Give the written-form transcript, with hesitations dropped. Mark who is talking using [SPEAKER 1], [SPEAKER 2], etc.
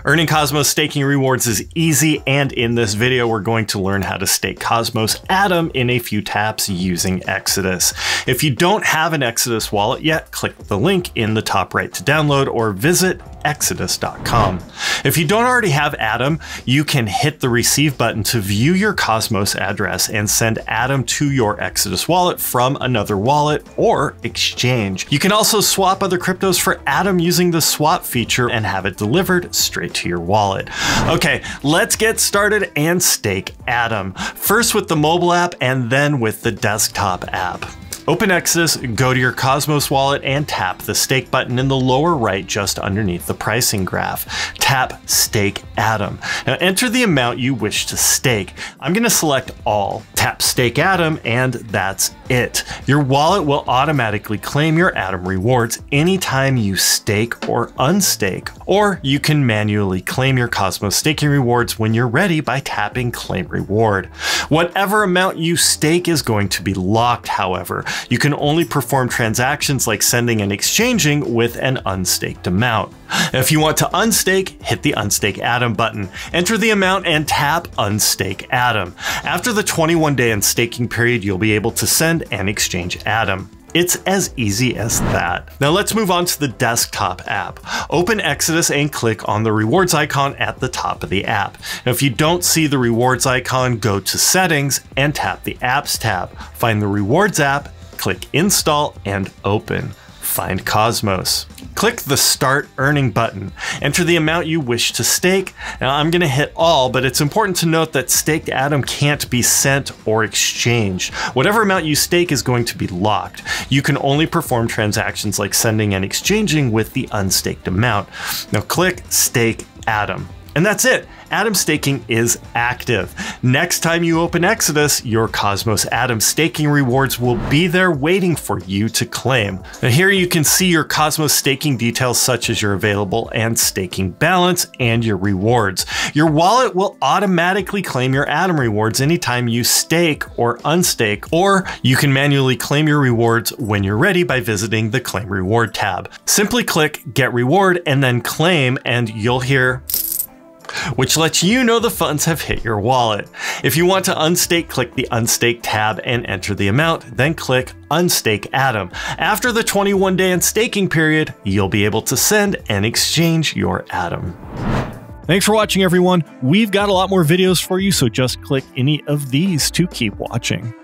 [SPEAKER 1] Earning Cosmos staking rewards is easy, and in this video we're going to learn how to stake Cosmos Atom in a few taps using Exodus. If you don't have an Exodus wallet yet, click the link in the top right to download or visit exodus.com. If you don't already have Atom, you can hit the receive button to view your Cosmos address and send Atom to your Exodus wallet from another wallet or exchange. You can also swap other cryptos for Atom using the swap feature and have it delivered straight to your wallet. Okay, let's get started and stake Atom. First with the mobile app and then with the desktop app. Open Exodus, go to your Cosmos wallet and tap the stake button in the lower right just underneath the pricing graph. Tap Stake Atom. Now enter the amount you wish to stake. I'm going to select all. Tap Stake Atom and that's it. Your wallet will automatically claim your Atom rewards anytime you stake or unstake, or you can manually claim your Cosmos staking rewards when you're ready by tapping Claim Reward. Whatever amount you stake is going to be locked, however. You can only perform transactions like sending and exchanging with an unstaked amount. If you want to unstake, hit the Unstake Atom button. Enter the amount and tap Unstake Atom. After the 21-day unstaking period, you'll be able to send and exchange Atom. It's as easy as that. Now let's move on to the desktop app. Open Exodus and click on the rewards icon at the top of the app. Now if you don't see the rewards icon, go to Settings and tap the Apps tab. Find the rewards app, click Install and Open. Find Cosmos. Click the Start Earning button. Enter the amount you wish to stake. Now I'm going to hit all, but it's important to note that staked Atom can't be sent or exchanged. Whatever amount you stake is going to be locked. You can only perform transactions like sending and exchanging with the unstaked amount. Now click Stake Atom. And that's it. Atom staking is active. Next time you open Exodus, your Cosmos Atom staking rewards will be there waiting for you to claim. Now here you can see your Cosmos staking details such as your available and staking balance and your rewards. Your wallet will automatically claim your Atom rewards anytime you stake or unstake, or you can manually claim your rewards when you're ready by visiting the Claim Reward tab. Simply click Get Reward and then Claim and you'll hear which lets you know the funds have hit your wallet. If you want to unstake, click the Unstake tab and enter the amount, then click Unstake Atom. After the 21-day unstaking period, you'll be able to send and exchange your Atom. Thanks for watching, everyone. We've got a lot more videos for you, so just click any of these to keep watching.